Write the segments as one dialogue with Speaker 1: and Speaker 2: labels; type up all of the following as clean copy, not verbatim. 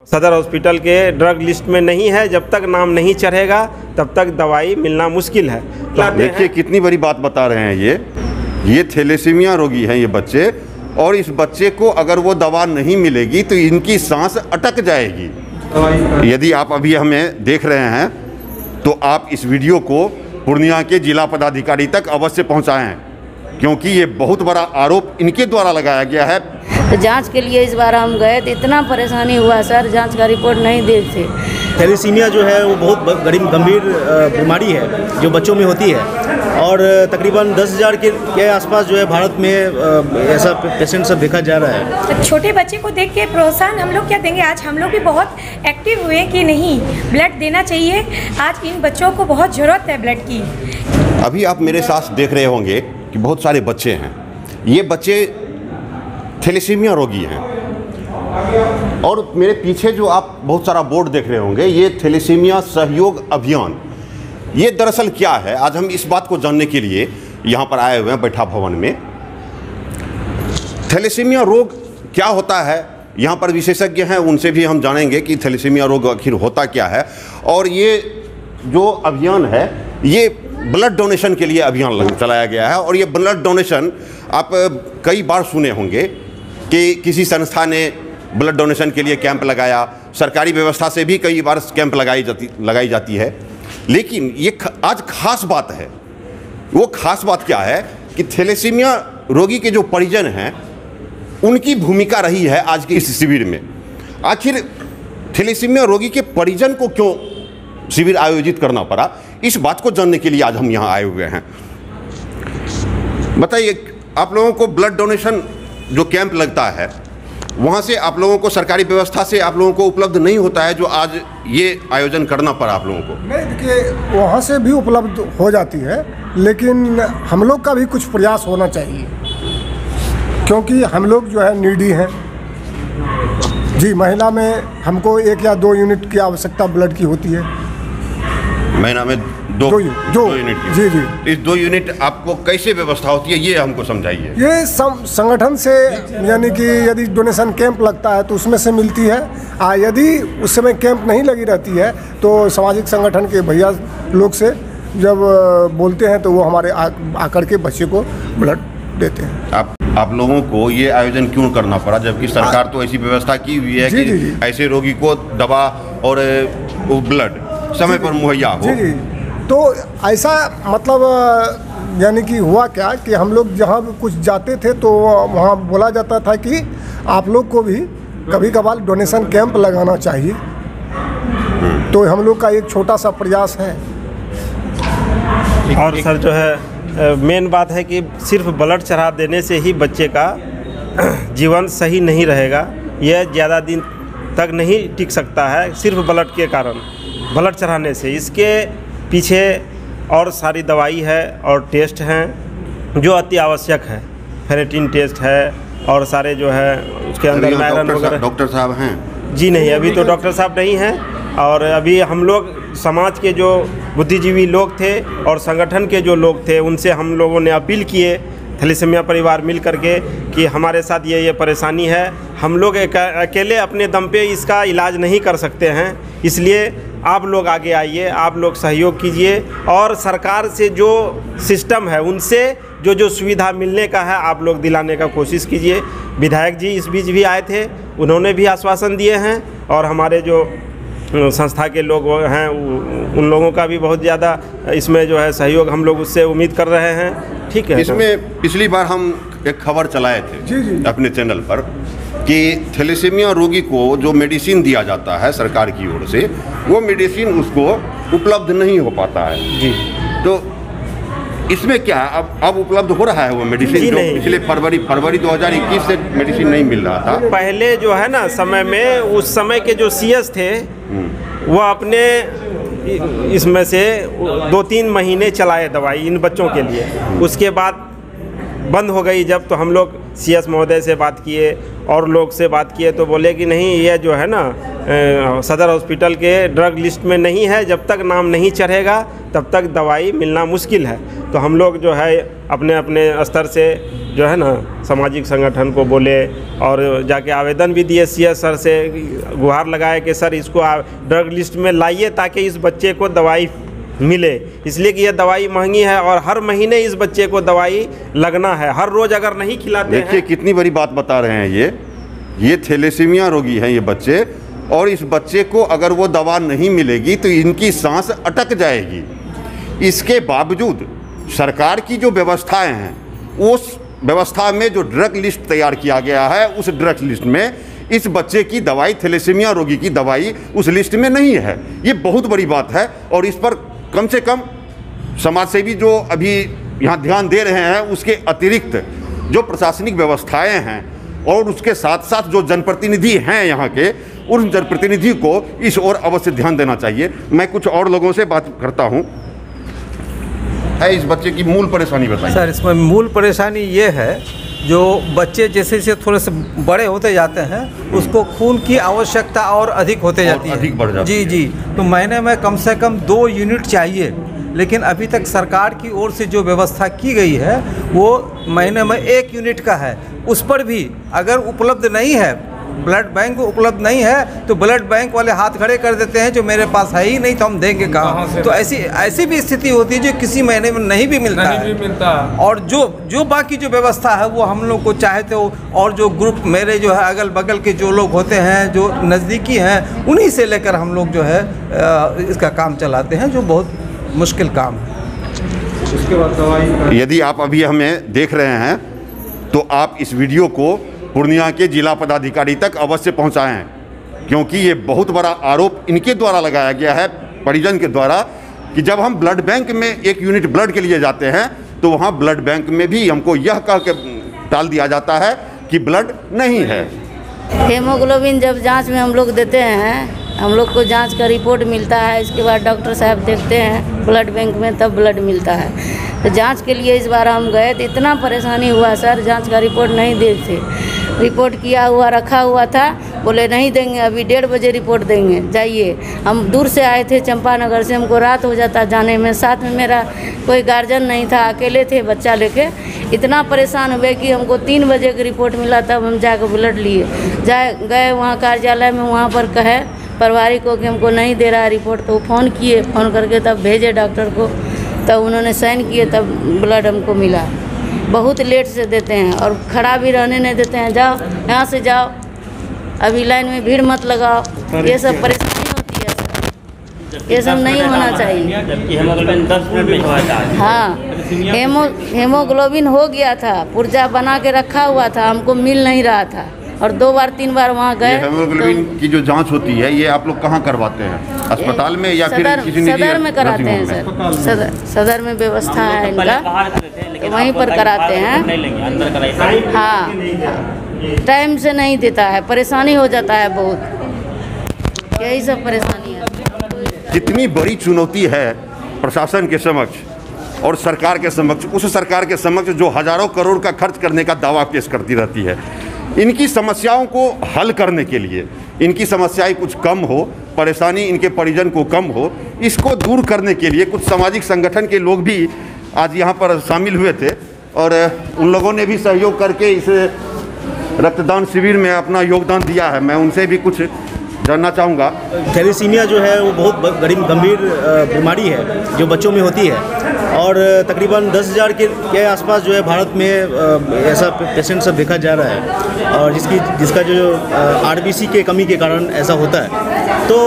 Speaker 1: सदर हॉस्पिटल के drug list में नहीं है। जब तक नाम नहीं चढ़ेगा तब तक दवाई मिलना मुश्किल है।
Speaker 2: तो देखिए कितनी बड़ी बात बता रहे हैं ये थैलेसीमिया रोगी हैं ये बच्चे, और इस बच्चे को अगर वो दवा नहीं मिलेगी तो इनकी सांस अटक जाएगी। यदि आप अभी हमें देख रहे हैं तो आप इस वीडियो को पूर्णिया के जिला पदाधिकारी तक अवश्य पहुंचाएं, क्योंकि ये बहुत बड़ा आरोप इनके द्वारा लगाया गया है।
Speaker 3: तो जांच के लिए इस बार हम गए तो इतना परेशानी हुआ सर, जांच का रिपोर्ट नहीं दे थे।
Speaker 4: थैलेसीमिया जो है वो बहुत गंभीर बीमारी है जो बच्चों में होती है, और तकरीबन 10,000 के आसपास जो है भारत में ऐसा पेशेंट सब देखा जा रहा है।
Speaker 5: तो छोटे बच्चे को देख के प्रोत्साहन हम लोग क्या देंगे। आज हम लोग भी बहुत एक्टिव हुए कि नहीं ब्लड देना चाहिए। आज इन बच्चों को बहुत ज़रूरत है ब्लड की।
Speaker 2: अभी आप मेरे साथ देख रहे होंगे कि बहुत सारे बच्चे हैं। ये बच्चे थैलेसीमिया रोगी हैं, और मेरे पीछे जो आप बहुत सारा बोर्ड देख रहे होंगे ये थैलेसीमिया सहयोग अभियान। ये दरअसल क्या है, आज हम इस बात को जानने के लिए यहाँ पर आए हुए हैं बैठा भवन में। थैलेसीमिया रोग क्या होता है, यहाँ पर विशेषज्ञ हैं, उनसे भी हम जानेंगे कि थैलेसीमिया रोग आखिर होता क्या है। और ये जो अभियान है ये ब्लड डोनेशन के लिए अभियान चलाया गया है। और ये ब्लड डोनेशन आप कई बार सुने होंगे कि किसी संस्था ने ब्लड डोनेशन के लिए कैंप लगाया, सरकारी व्यवस्था से भी कई बार कैंप लगाई जाती है। लेकिन ये आज खास बात है। वो खास बात क्या है कि थैलेसीमिया रोगी के जो परिजन हैं उनकी भूमिका रही है आज के इस शिविर में। आखिर थैलेसीमिया रोगी के परिजन को क्यों शिविर आयोजित करना पड़ा, इस बात को जानने के लिए आज हम यहाँ आए हुए हैं। बताइए, आप लोगों को ब्लड डोनेशन जो कैंप लगता है वहाँ से आप लोगों को सरकारी व्यवस्था से आप लोगों को उपलब्ध नहीं होता है, जो आज ये आयोजन करना पड़ा आप लोगों को?
Speaker 6: नहीं, देखिए वहाँ से भी उपलब्ध हो जाती है, लेकिन हम लोग का भी कुछ प्रयास होना चाहिए, क्योंकि हम लोग जो है नीडी हैं जी। महीना में हमको 1 या 2 यूनिट की आवश्यकता ब्लड की होती है।
Speaker 2: महीना में दो यूनिट की।
Speaker 6: जी जी।
Speaker 2: इस 2 यूनिट आपको कैसे व्यवस्था होती है ये हमको समझाइए।
Speaker 6: ये संगठन से, यानी कि यदि डोनेशन कैंप लगता है तो उसमें से मिलती है। यदि उस समय कैंप नहीं लगी रहती है तो सामाजिक संगठन के भैया लोग से जब बोलते हैं तो वो हमारे आकर के बच्चे को ब्लड देते हैं।
Speaker 2: आप लोगों को ये आयोजन क्यों करना पड़ा, जबकि सरकार तो ऐसी व्यवस्था की हुई है कि ऐसे रोगी को दवा और ब्लड समय पर मुहैया हो?
Speaker 6: जी जी। तो ऐसा मतलब यानी कि हुआ क्या कि हम लोग जहाँ कुछ जाते थे तो वहाँ बोला जाता था कि आप लोग को भी कभी कभार डोनेशन कैंप लगाना चाहिए। तो हम लोग का एक छोटा सा प्रयास है।
Speaker 1: और सर जो है मेन बात है कि सिर्फ ब्लड चढ़ा देने से ही बच्चे का जीवन सही नहीं रहेगा। यह ज़्यादा दिन तक नहीं टिक सकता है सिर्फ ब्लड के कारण, ब्लड चढ़ाने से। इसके पीछे और सारी दवाई है और टेस्ट हैं जो अति आवश्यक है। फेरेटिन टेस्ट है और सारे जो है उसके अंदर आयरन वगैरह।
Speaker 2: डॉक्टर साहब हैं? जी
Speaker 1: नहीं, अभी तो डॉक्टर साहब नहीं हैं। और अभी हम लोग समाज के जो बुद्धिजीवी लोग थे और संगठन के जो लोग थे उनसे हम लोगों ने अपील किए, थैलेसीमिया परिवार मिल करके, कि हमारे साथ ये परेशानी है, हम लोग अकेले अपने दम पे इसका इलाज नहीं कर सकते हैं, इसलिए आप लोग आगे आइए, आप लोग सहयोग कीजिए और सरकार से जो सिस्टम है उनसे जो सुविधा मिलने का है आप लोग दिलाने का कोशिश कीजिए। विधायक जी इस बीच भी आए थे, उन्होंने भी आश्वासन दिए हैं, और हमारे जो संस्था के लोग हैं उन लोगों का भी बहुत ज़्यादा इसमें जो है सहयोग हम लोग उससे उम्मीद कर रहे हैं। ठीक है।
Speaker 2: इसमें पिछली बार हम एक खबर चलाए थे अपने चैनल पर कि थैलेसीमिया रोगी को जो मेडिसिन दिया जाता है सरकार की ओर से, वो मेडिसिन उसको उपलब्ध नहीं हो पाता है जी। तो इसमें क्या अब उपलब्ध हो रहा है वो मेडिसिन जो पिछले फरवरी 2021 से मेडिसिन नहीं मिल रहा था?
Speaker 1: पहले जो है ना समय में, उस समय के जो सीएस थे वो अपने इसमें से 2-3 महीने चलाए दवाई इन बच्चों के लिए, उसके बाद बंद हो गई। जब तो हम लोग सीएस महोदय से बात किए और लोग से बात किए तो बोले कि नहीं, ये जो है ना सदर हॉस्पिटल के ड्रग लिस्ट में नहीं है। जब तक नाम नहीं चढ़ेगा तब तक दवाई मिलना मुश्किल है। तो हम लोग जो है अपने अपने स्तर से जो है ना सामाजिक संगठन को बोले और जाके आवेदन भी दिए सीएस सर से, गुहार लगाए कि सर इसको ड्रग लिस्ट में लाइए ताकि इस बच्चे को दवाई मिले, इसलिए कि यह दवाई महंगी है और हर महीने इस बच्चे को दवाई लगना है। हर रोज़ अगर नहीं खिलाते हैं।
Speaker 2: देखिए कितनी बड़ी बात बता रहे हैं ये थैलेसीमिया रोगी हैं ये बच्चे, और इस बच्चे को अगर वो दवा नहीं मिलेगी तो इनकी सांस अटक जाएगी। इसके बावजूद सरकार की जो व्यवस्थाएं हैं उस व्यवस्था में जो ड्रग लिस्ट तैयार किया गया है उस ड्रग लिस्ट में इस बच्चे की दवाई, थैलेसीमिया रोगी की दवाई उस लिस्ट में नहीं है। ये बहुत बड़ी बात है और इस पर कम से कम समाजसेवी जो अभी यहाँ ध्यान दे रहे हैं उसके अतिरिक्त जो प्रशासनिक व्यवस्थाएं हैं और उसके साथ साथ जो जनप्रतिनिधि हैं यहाँ के, उन जनप्रतिनिधि को इस ओर अवश्य ध्यान देना चाहिए। मैं कुछ और लोगों से बात करता हूँ। है इस बच्चे की मूल परेशानी बताइए।
Speaker 7: सर इसमें मूल परेशानी ये है, जो बच्चे जैसे जैसे थोड़े से बड़े होते जाते हैं उसको खून की आवश्यकता और अधिक होते जाती है,
Speaker 2: अधिक बढ़ जाती है।
Speaker 7: जी। तो महीने में कम से कम 2 यूनिट चाहिए, लेकिन अभी तक सरकार की ओर से जो व्यवस्था की गई है वो महीने में 1 यूनिट का है। उस पर भी अगर उपलब्ध नहीं है, ब्लड बैंक उपलब्ध नहीं है तो ब्लड बैंक वाले हाथ खड़े कर देते हैं, जो मेरे पास है ही नहीं तो हम देंगे कहाँ। तो ऐसी भी स्थिति होती है जो किसी महीने में नहीं भी मिलता है। और जो बाकी जो व्यवस्था है वो हम लोग को चाहे तो, और जो ग्रुप मेरे जो है अगल बगल के जो लोग होते हैं जो नज़दीकी हैं उन्हीं से लेकर हम लोग जो है इसका काम चलाते हैं, जो बहुत मुश्किल काम है।
Speaker 1: उसके बाद दवाई,
Speaker 2: यदि आप अभी हमें देख रहे हैं तो आप इस वीडियो को पूर्णिया के जिला पदाधिकारी तक अवश्य पहुंचाएं, क्योंकि ये बहुत बड़ा आरोप इनके द्वारा लगाया गया है, परिजन के द्वारा, कि जब हम ब्लड बैंक में 1 यूनिट ब्लड के लिए जाते हैं तो वहाँ ब्लड बैंक में भी हमको यह कह के टाल दिया जाता है कि ब्लड नहीं है।
Speaker 3: हेमोग्लोबिन जब जांच में हम लोग देते हैं, हम लोग को जांच का रिपोर्ट मिलता है, इसके बाद डॉक्टर साहब देखते हैं ब्लड बैंक में, तब ब्लड मिलता है। तो जांच के लिए इस बार हम गए तो इतना परेशानी हुआ सर, जांच का रिपोर्ट नहीं देते। रिपोर्ट किया हुआ रखा हुआ था, बोले नहीं देंगे, अभी 1:30 बजे रिपोर्ट देंगे, जाइए। हम दूर से आए थे चंपानगर से, हमको रात हो जाता जाने में, साथ में मेरा कोई गार्जियन नहीं था, अकेले थे बच्चा लेके। इतना परेशान हुए कि हमको 3 बजे की रिपोर्ट मिला, तब हम जाकर ब्लड लिए। गए वहाँ कार्यालय में, वहाँ पर कहे प्रभारी को कि हमको नहीं दे रहा रिपोर्ट, तो फ़ोन किए, फ़ोन करके तब भेजे डॉक्टर को, तब उन्होंने साइन किए, तब ब्लड हमको मिला। बहुत लेट से देते हैं और खड़ा भी रहने नहीं देते हैं, जाओ यहाँ से जाओ, अभी लाइन में भीड़ मत लगाओ। ये सब परेशानी होती है सर, ये सब नहीं होना चाहिए।
Speaker 8: हेमोग्लोबिन 10 मिनट में हुआ था।
Speaker 3: हाँ, हेमोग्लोबिन हो गया था, पुर्जा बना के रखा हुआ था, हमको मिल नहीं रहा था और 2 बार 3 बार वहाँ गए।
Speaker 2: हेमोग्लोबिन की जो जांच होती है ये आप लोग कहाँ करवाते हैं, अस्पताल में या फिर किसी निजी
Speaker 3: सदर में कराते हैं सर, सदर में व्यवस्था है इनका, तो वहीं पर कराते हैं। हाँ, टाइम से नहीं देता है, परेशानी हो जाता है बहुत, यही सब परेशानी है।
Speaker 2: कितनी बड़ी चुनौती है प्रशासन के समक्ष और सरकार के समक्ष, उस सरकार के समक्ष जो हजारों करोड़ का खर्च करने का दावा पेश करती रहती है। इनकी समस्याओं को हल करने के लिए, इनकी समस्याएं कुछ कम हो, परेशानी इनके परिजन को कम हो, इसको दूर करने के लिए कुछ सामाजिक संगठन के लोग भी आज यहाँ पर शामिल हुए थे और उन लोगों ने भी सहयोग करके इस रक्तदान शिविर में अपना योगदान दिया है। मैं उनसे भी कुछ जानना चाहूँगा।
Speaker 4: थैलेसीमिया जो है वो बहुत गंभीर बीमारी है जो बच्चों में होती है और तकरीबन 10,000 के आसपास जो है भारत में ऐसा पेशेंट सब देखा जा रहा है और जिसका जो आरबीसी के कमी के कारण ऐसा होता है, तो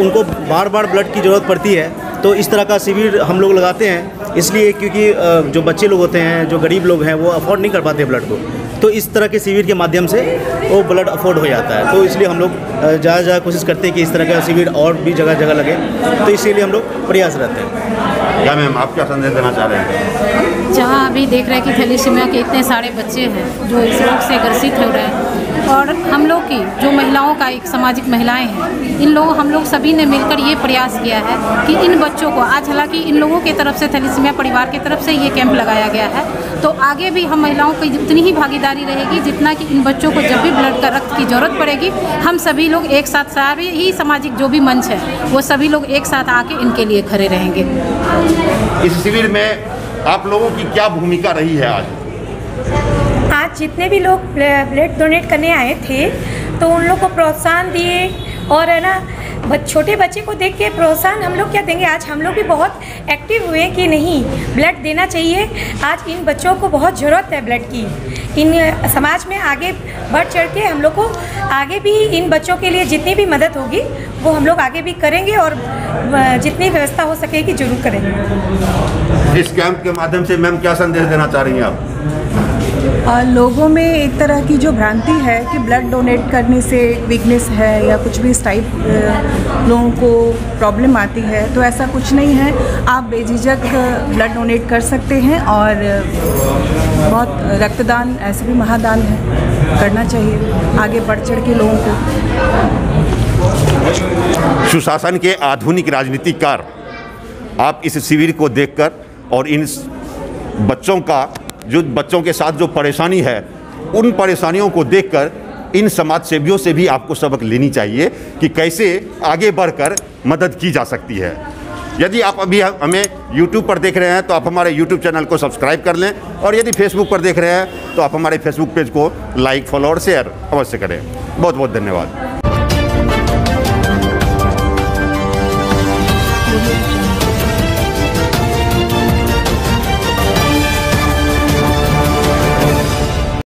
Speaker 4: उनको बार बार ब्लड की ज़रूरत पड़ती है। तो इस तरह का शिविर हम लोग लगाते हैं इसलिए क्योंकि जो बच्चे लोग होते हैं, जो गरीब लोग हैं, वो अफोर्ड नहीं कर पाते ब्लड को, तो इस तरह के शिविर के माध्यम से वो ब्लड अफोर्ड हो जाता है। तो इसलिए हम लोग ज़्यादा कोशिश करते हैं कि इस तरह का शिविर और भी जगह जगह लगे, तो इसीलिए हम लोग प्रयास रहते हैं।
Speaker 2: क्या मैम, आप क्या संदेश देना चाह रहे हैं?
Speaker 9: जहाँ अभी देख रहे हैं कि थैलेसीमिया के इतने सारे बच्चे हैं जो इस रोग से ग्रसित हो रहे हैं, और हम लोग की जो महिलाओं का एक सामाजिक महिलाएं हैं, इन लोगों हम लोग सभी ने मिलकर ये प्रयास किया है कि इन बच्चों को आज, हालांकि इन लोगों की तरफ से थैलेसीमिया परिवार की तरफ से ये कैंप लगाया गया है, तो आगे भी हम महिलाओं की जितनी ही भागीदारी रहेगी, जितना कि इन बच्चों को जब भी ब्लड का रक्त की ज़रूरत पड़ेगी, हम सभी लोग एक साथ, सारे ही सामाजिक जो भी मंच है वो सभी लोग एक साथ आके इनके लिए खड़े रहेंगे।
Speaker 2: इस शिविर में आप लोगों की क्या भूमिका रही है आज?
Speaker 5: आज जितने भी लोग ब्लड डोनेट करने आए थे तो उन लोग को प्रोत्साहन दिए, और है ना छोटे बच्चे को देख के प्रोत्साहन हम लोग क्या देंगे, आज हम लोग भी बहुत एक्टिव हुए कि नहीं ब्लड देना चाहिए। आज इन बच्चों को बहुत ज़रूरत है ब्लड की, इन समाज में आगे बढ़ चढ़ के हम लोग को आगे भी इन बच्चों के लिए जितनी भी मदद होगी वो हम लोग आगे भी करेंगे, और जितनी व्यवस्था हो सकेगी जरूर करेंगे।
Speaker 2: इस कैंप के माध्यम से मैम क्या संदेश देना चाह रही हैं आप?
Speaker 10: लोगों में एक तरह की जो भ्रांति है कि ब्लड डोनेट करने से वीकनेस है या कुछ भी इस टाइप लोगों को प्रॉब्लम आती है, तो ऐसा कुछ नहीं है। आप बेझिझक ब्लड डोनेट कर सकते हैं, और बहुत रक्तदान ऐसे भी महादान है, करना चाहिए आगे बढ़ चढ़ के लोगों को।
Speaker 2: सुशासन के आधुनिक राजनीतिकार, आप इस शिविर को देखकर और इन बच्चों का जो बच्चों के साथ जो परेशानी है, उन परेशानियों को देखकर इन समाज सेवियों से भी आपको सबक लेनी चाहिए कि कैसे आगे बढ़कर मदद की जा सकती है। यदि आप अभी हमें YouTube पर देख रहे हैं तो आप हमारे YouTube चैनल को सब्सक्राइब कर लें, और यदि Facebook पर देख रहे हैं तो आप हमारे Facebook पेज को लाइक, फॉलो और शेयर अवश्य करें। बहुत बहुत धन्यवाद।